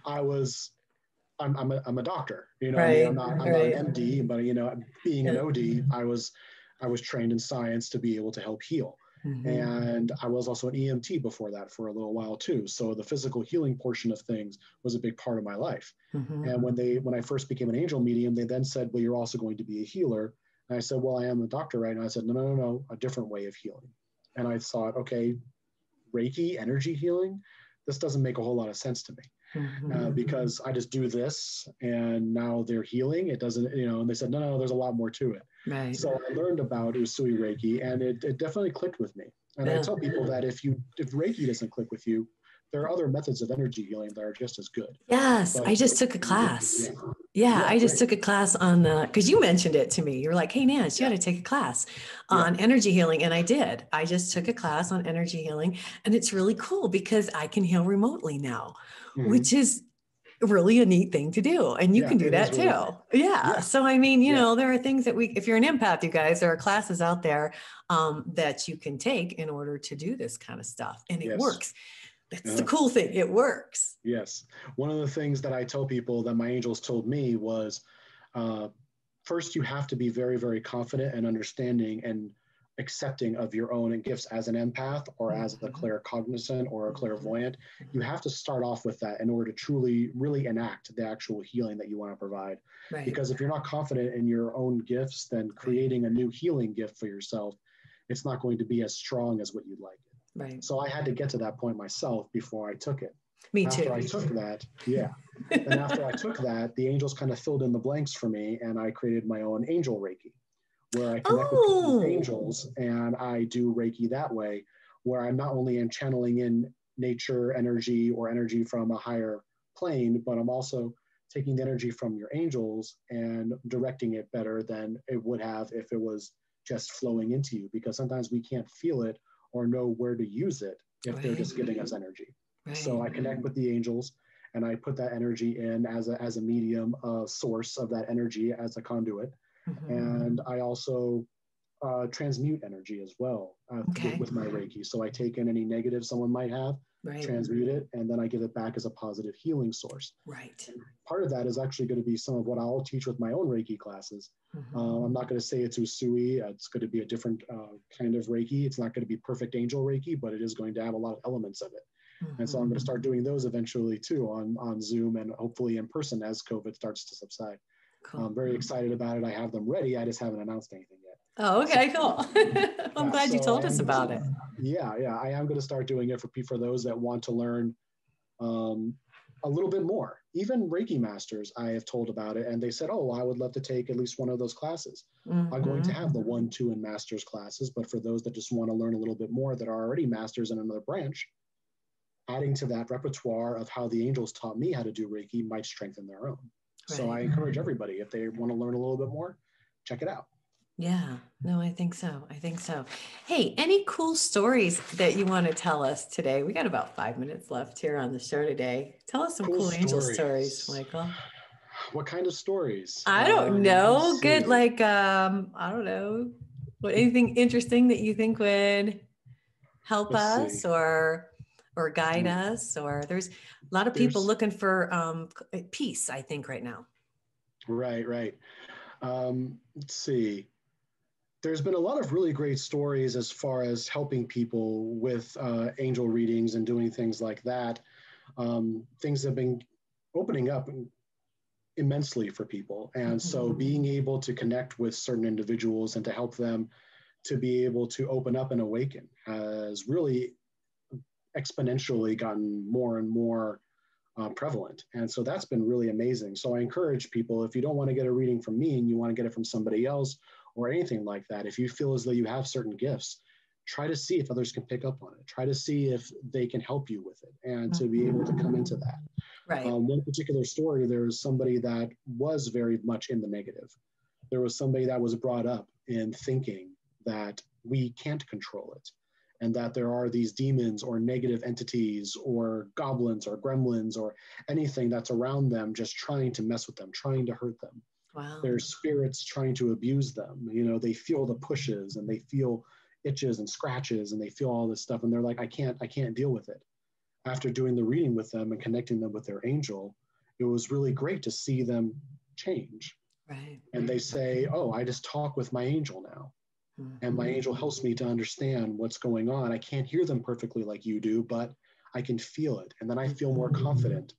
I'm a doctor, you know, I'm not an MD, but, you know, being an OD, I was trained in science to be able to help heal. And I was also an EMT before that for a little while too. So the physical healing portion of things was a big part of my life. And when I first became an angel medium, they then said, well, you're also going to be a healer. And I said, well, I am a doctor, right? And I said, no, a different way of healing. And I thought, okay, Reiki, energy healing, this doesn't make a whole lot of sense to me. because I just do this and now they're healing. It doesn't, and they said, no, there's a lot more to it. Right. So I learned about Usui Reiki, and it definitely clicked with me. And I tell people that if Reiki doesn't click with you, there are other methods of energy healing that are just as good. Yes, But, I just took a class. I just took a class on because you mentioned it to me. You're like, hey, Nance, you got to take a class on energy healing. And I did. I just took a class on energy healing. And it's really cool because I can heal remotely now, which is really a neat thing to do. And you can do that too. Really So, I mean, there are things that if you're an empath, you guys, there are classes out there that you can take in order to do this kind of stuff. And it works. That's the cool thing. It works. Yes. One of the things that I tell people that my angels told me was, first, you have to be very, very confident and understanding and accepting of your own gifts as an empath or as a claircognizant or a clairvoyant. You have to start off with that in order to truly, really enact the actual healing that you want to provide. Right. Because if you're not confident in your own gifts, then creating a new healing gift for yourself, it's not going to be as strong as what you'd like it. Right. So I had to get to that point myself before I took it. Me too. After I took that, and after I took that, the angels kind of filled in the blanks for me, and I created my own angel Reiki, where I connect with the angels, and I do Reiki that way, where I'm not only am channeling in nature energy or energy from a higher plane, but I'm also taking the energy from your angels and directing it better than it would have if it was just flowing into you, because sometimes we can't feel it or know where to use it if they're just giving us energy. Right. So I connect with the angels and I put that energy in as a medium, a source of that energy as a conduit. And I also transmute energy as well with my Reiki. So I take in any negative someone might have, transmute it, and then I give it back as a positive healing source. Right. And part of that is actually going to be some of what I'll teach with my own Reiki classes. I'm not going to say it's Usui. It's going to be a different kind of Reiki. It's not going to be perfect angel Reiki, but it is going to have a lot of elements of it. And so I'm going to start doing those eventually too on Zoom and hopefully in person as COVID starts to subside. Cool. I'm very excited about it. I have them ready. I just haven't announced anything yet. Oh, okay, cool. I'm glad you told us about it. Yeah. I am going to start doing it for those that want to learn a little bit more. Even Reiki Masters, I have told about it, and they said, oh, I would love to take at least one of those classes. I'm going to have the 1, 2, and Masters classes, but for those that just want to learn a little bit more that are already Masters in another branch, adding to that repertoire of how the angels taught me how to do Reiki might strengthen their own. Right. So I encourage everybody, if they want to learn a little bit more, check it out. Yeah, no, I think so. Hey, any cool stories that you want to tell us today? We got about 5 minutes left here on the show today. Tell us some cool angel stories, Michael. What kind of stories? I don't know. Good, like, I don't know. Anything interesting that you think would help us or guide us? Or there's a lot of people looking for peace, I think, right now. Right. Let's see. There's been a lot of really great stories as far as helping people with angel readings and doing things like that. Things have been opening up immensely for people. And so being able to connect with certain individuals and to help them to be able to open up and awaken has really exponentially gotten more and more prevalent. And so that's been really amazing. So I encourage people, if you don't want to get a reading from me and you want to get it from somebody else or anything like that, if you feel as though you have certain gifts, try to see if others can pick up on it. Try to see if they can help you with it and to be able to come into that. Right. One particular story, there was somebody that was very much in the negative. There was somebody that was brought up in thinking that we can't control it, and that there are these demons or negative entities or goblins or gremlins or anything that's around them just trying to mess with them, trying to hurt them. Wow. There's spirits trying to abuse them. They feel the pushes and they feel itches and scratches and they feel all this stuff. And they're like, I can't deal with it. After doing the reading with them and connecting them with their angel, it was really great to see them change. Right. And they say, oh, I just talk with my angel now. And my angel helps me to understand what's going on. I can't hear them perfectly like you do, but I can feel it. And then I feel more confident.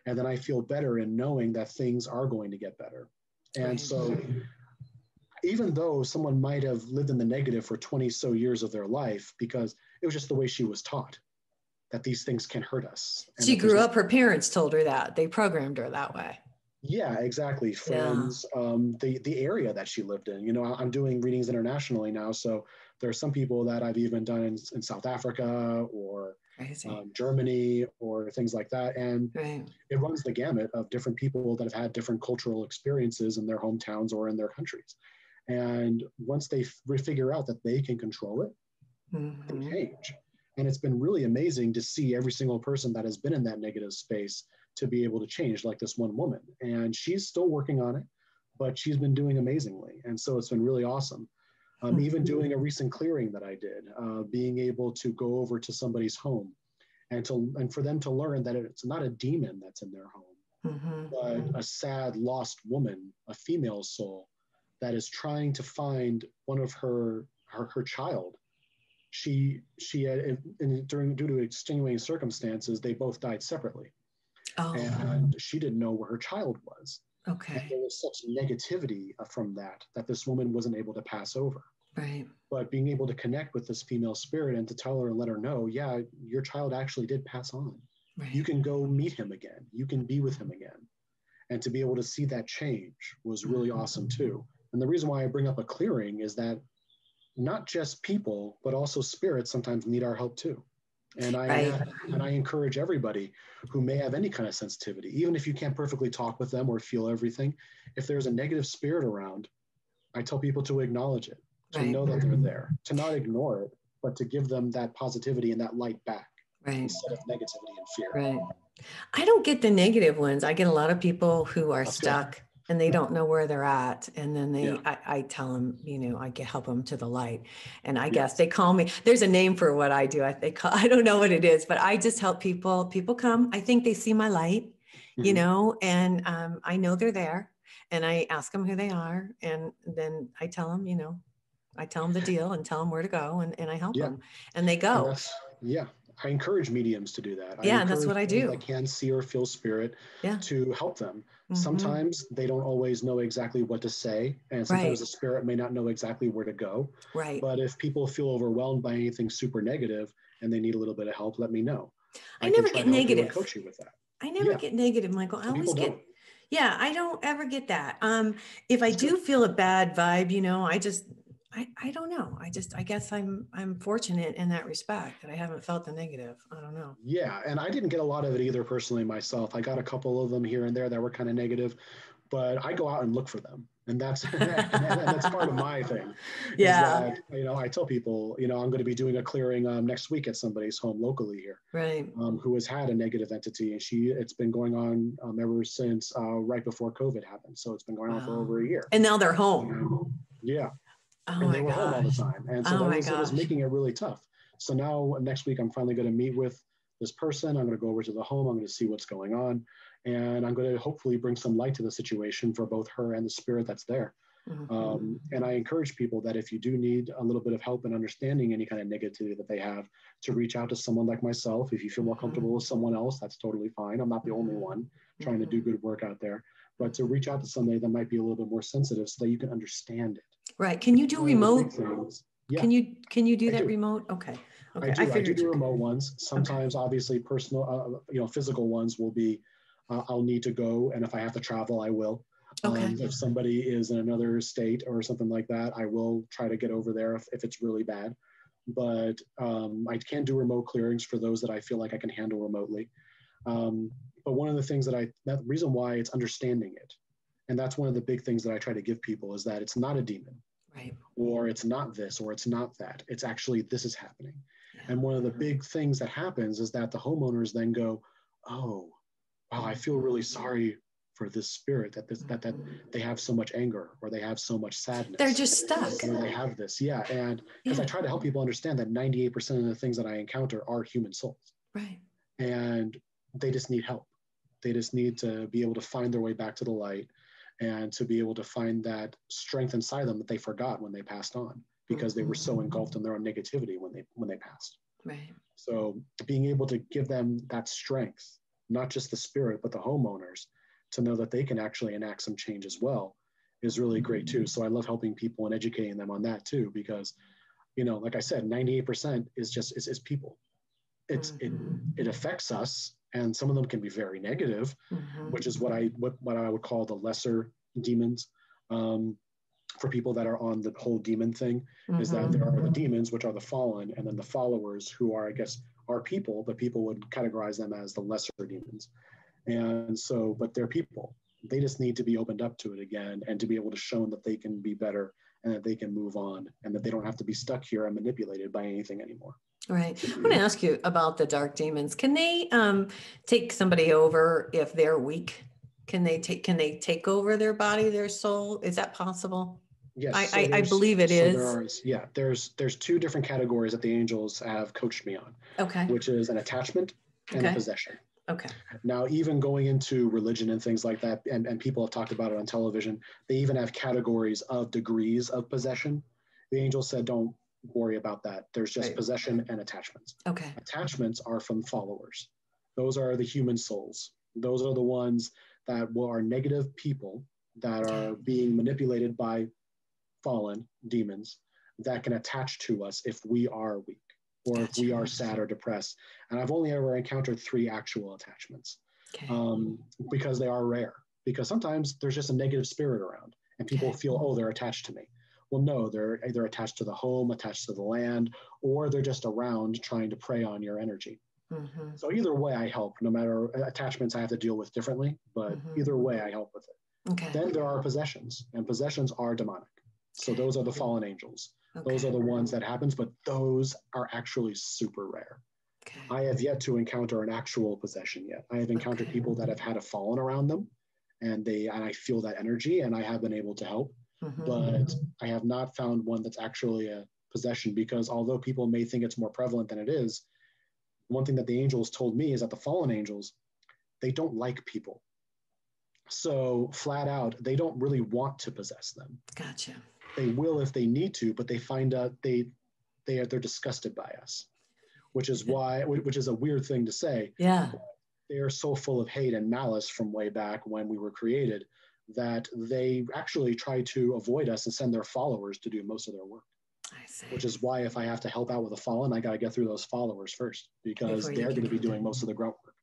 And then I feel better in knowing that things are going to get better. And so even though someone might have lived in the negative for 20 so years of their life, because it was just the way she was taught, that these things can hurt us. And She grew up, her parents told her that. They programmed her that way. Yeah, exactly. Friends, the area that she lived in. You know, I'm doing readings internationally now, so there are some people that I've even done in South Africa or Germany or things like that, and it runs the gamut of different people that have had different cultural experiences in their hometowns or in their countries. And once they figure out that they can control it, they change. And it's been really amazing to see every single person that has been in that negative space to be able to change, like this one woman. And she's still working on it, but she's been doing amazingly. And so it's been really awesome. Even doing a recent clearing that I did, being able to go over to somebody's home and for them to learn that it's not a demon that's in their home, but a sad, lost woman, a female soul that is trying to find one of her child. She had, due to extenuating circumstances, they both died separately. And she didn't know where her child was. And there was such negativity from that this woman wasn't able to pass over. But being able to connect with this female spirit and to tell her and let her know, yeah, your child actually did pass on. You can go meet him again. You can be with him again. And to be able to see that change was really awesome too. And the reason why I bring up a clearing is that not just people, but also spirits sometimes need our help too. And I encourage everybody who may have any kind of sensitivity, even if you can't perfectly talk with them or feel everything, if there's a negative spirit around, I tell people to acknowledge it, to know that they're there, to not ignore it, but to give them that positivity and that light back instead of negativity and fear. I don't get the negative ones. I get a lot of people who are stuck and they don't know where they're at. And then I tell them, you know, I can help them to the light. And I guess they call me, there's a name for what I do. I don't know what it is, but I just help people. People come, I think they see my light, you know, and I know they're there, and I ask them who they are. And then I tell them, you know, I tell them the deal and tell them where to go, and I help them, and they go. I encourage mediums to do that. That's what I do. I can see or feel spirit to help them. Sometimes they don't always know exactly what to say, and sometimes the spirit may not know exactly where to go. But if people feel overwhelmed by anything super negative and they need a little bit of help, let me know. I never get negative. Coach you with that. I never get negative, Michael. I always get. I don't ever get that. If I do feel a bad vibe, you know, I don't know. I guess I'm fortunate in that respect that I haven't felt the negative. I don't know. Yeah. And I didn't get a lot of it either personally myself. I got a couple of them here and there that were kind of negative, but I go out and look for them. And that's, that's part of my thing. That, you know, I tell people, you know, I'm going to be doing a clearing next week at somebody's home locally here, who has had a negative entity, and it's been going on ever since right before COVID happened. So it's been going on for over a year. And now they're home. And they were home all the time. And so it was making it really tough. So now next week, I'm finally going to meet with this person. I'm going to go over to the home. I'm going to see what's going on. And I'm going to hopefully bring some light to the situation for both her and the spirit that's there. And I encourage people that if you do need a little bit of help in understanding any kind of negativity that they have, to reach out to someone like myself. If you feel more comfortable with someone else, that's totally fine. I'm not the only one trying to do good work out there. But to reach out to somebody that might be a little bit more sensitive so that you can understand it. Can you do remote? Can you do that remote? Okay. I do remote ones. Sometimes obviously personal, physical ones will be, I'll need to go. And if I have to travel, I will. If somebody is in another state or something like that, I will try to get over there if it's really bad. But I can do remote clearings for those that I feel like I can handle remotely. But one of the things that reason why it's understanding it. And that's one of the big things that I try to give people is that it's not a demon, or it's not this, or it's not that. It's actually, this is happening. And one of the big things that happens is that the homeowners then go, oh, wow, I feel really sorry for this spirit that they have so much anger, or they have so much sadness. They're just stuck. Or they have this. And because I try to help people understand that 98% of the things that I encounter are human souls. And they just need help. They just need to be able to find their way back to the light, and to be able to find that strength inside them that they forgot when they passed on, because they were so engulfed in their own negativity when they passed. So being able to give them that strength, not just the spirit, but the homeowners, to know that they can actually enact some change as well, is really great too. So I love helping people and educating them on that too, because, like I said, 98% is people. it affects us, and some of them can be very negative, which is what I would call the lesser demons. For people that are on the whole demon thing, is that there are the demons, which are the fallen, and then the followers, who are, I guess, are people, but people would categorize them as the lesser demons. And so, but they're people. They just need to be opened up to it again, and to be able to show that they can be better, and that they can move on, and that they don't have to be stuck here and manipulated by anything anymore. Right. I want to ask you about the dark demons. Can they take somebody over if they're weak? Can they take over their body, their soul? Is that possible? Yes, I believe it is. There's two different categories that the angels have coached me on. Okay. Which is an attachment and a possession. Okay. Now, even going into religion and things like that, and people have talked about it on television, they even have categories of degrees of possession. The angels said, don't worry about that. There's just possession and attachments. Okay. Attachments are from followers. Those are the human souls. Those are the ones that are negative people that are being manipulated by fallen demons that can attach to us if we are weak, or if we are sad or depressed. And I've only ever encountered 3 actual attachments, because they are rare. Because sometimes there's just a negative spirit around, and people feel, oh, they're attached to me. Well, no, they're either attached to the home, attached to the land, or they're just around trying to prey on your energy. So either way, I help. No matter attachments, I have to deal with differently, but either way, I help with it. Okay. Then there are possessions, and possessions are demonic. So those are the fallen angels. Those are the ones that happens, but those are actually super rare. I have yet to encounter an actual possession yet. I have encountered people that have had a fallen around them, and I feel that energy, and I have been able to help. But I have not found one that's actually a possession, because although people may think it's more prevalent than it is, one thing that the angels told me is that the fallen angels, they don't like people. So flat out, they don't really want to possess them. Gotcha. They will if they need to, but they find out they're disgusted by us, which is a weird thing to say. Yeah. They are so full of hate and malice from way back when we were created that they actually try to avoid us and send their followers to do most of their work. I see. Which is why if I have to help out with a fallen, I got to get through those followers first, because they're going to be doing most of the grunt work.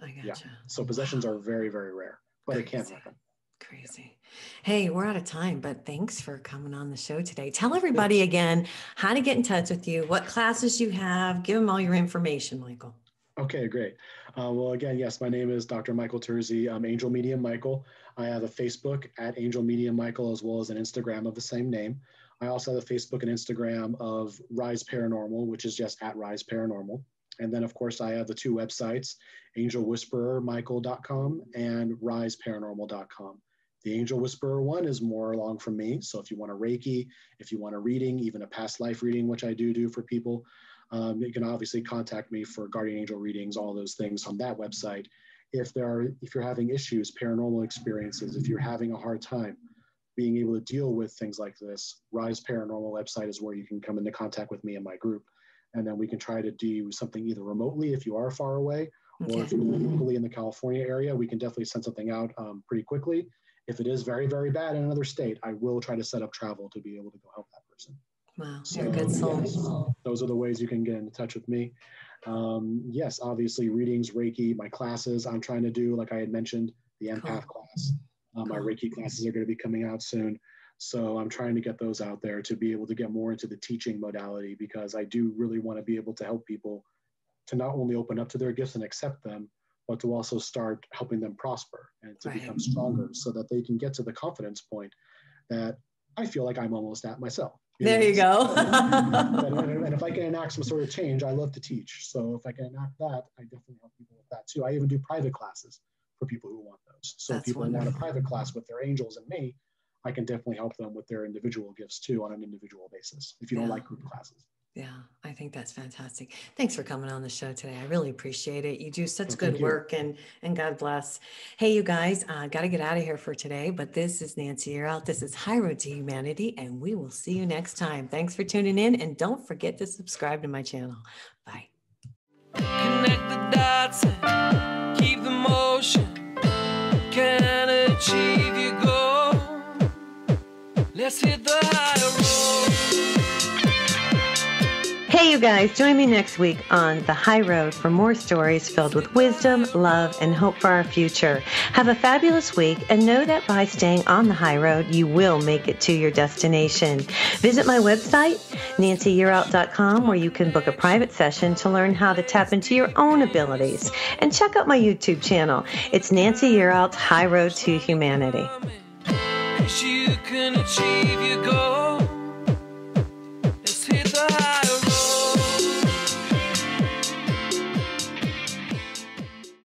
I gotcha. Yeah. So possessions are very, very rare, but it can happen. Crazy. Hey, we're out of time, but thanks for coming on the show today. Tell everybody again how to get in touch with you, what classes you have, give them all your information, Michael. Okay, great. Well, again, yes, my name is Dr. Michael Terzi. I'm Angel Medium Michael. I have a Facebook at Angel Medium Michael, as well as an Instagram of the same name. I also have a Facebook and Instagram of Rise Paranormal, which is just at Rise Paranormal. And then, of course, I have the 2 websites, angelwhisperermichael.com and riseparanormal.com. The Angel Whisperer one is more along from me. So if you want a Reiki, if you want a reading, even a past life reading, which I do for people, you can obviously contact me for guardian angel readings, all those things on that website. If you're having issues, paranormal experiences, if you're having a hard time being able to deal with things like this, Rise Paranormal website is where you can come into contact with me and my group. And then we can try to do something either remotely if you are far away, or if you're locally in the California area, we can definitely send something out pretty quickly. If it is very, very bad in another state, I will try to set up travel to be able to go help that person. Wow, you're a good soul. Yes, those are the ways you can get in touch with me. Yes, obviously readings, Reiki, my classes I'm trying to do, like I had mentioned, the Empath class. My Reiki classes are going to be coming out soon. So I'm trying to get those out there to be able to get more into the teaching modality, because I do really want to be able to help people to not only open up to their gifts and accept them, but to also start helping them prosper and to become stronger, so that they can get to the confidence point that I feel like I'm almost at myself. There you go. And if I can enact some sort of change, I love to teach. So if I can enact that, I definitely help people with that too. I even do private classes for people who want those. So if people want a private class with their angels and me, I can definitely help them with their individual gifts too on an individual basis, if you don't like group classes. Yeah, I think that's fantastic. Thanks for coming on the show today. I really appreciate it. You do such good work, and God bless. Hey, you guys, got to get out of here for today, but this is Nancy Earl. This is High Road to Humanity, and we will see you next time. Thanks for tuning in, and don't forget to subscribe to my channel. Bye. Connect the dots and keep the motion. Can achieve your goal. Let's hit the high road. Hey, you guys, join me next week on The High Road for more stories filled with wisdom, love, and hope for our future. Have a fabulous week, and know that by staying on the high road, you will make it to your destination. Visit my website, nancyyearout.com, where you can book a private session to learn how to tap into your own abilities. And check out my YouTube channel. It's Nancy Yearout's High Road to Humanity. You can achieve your goals.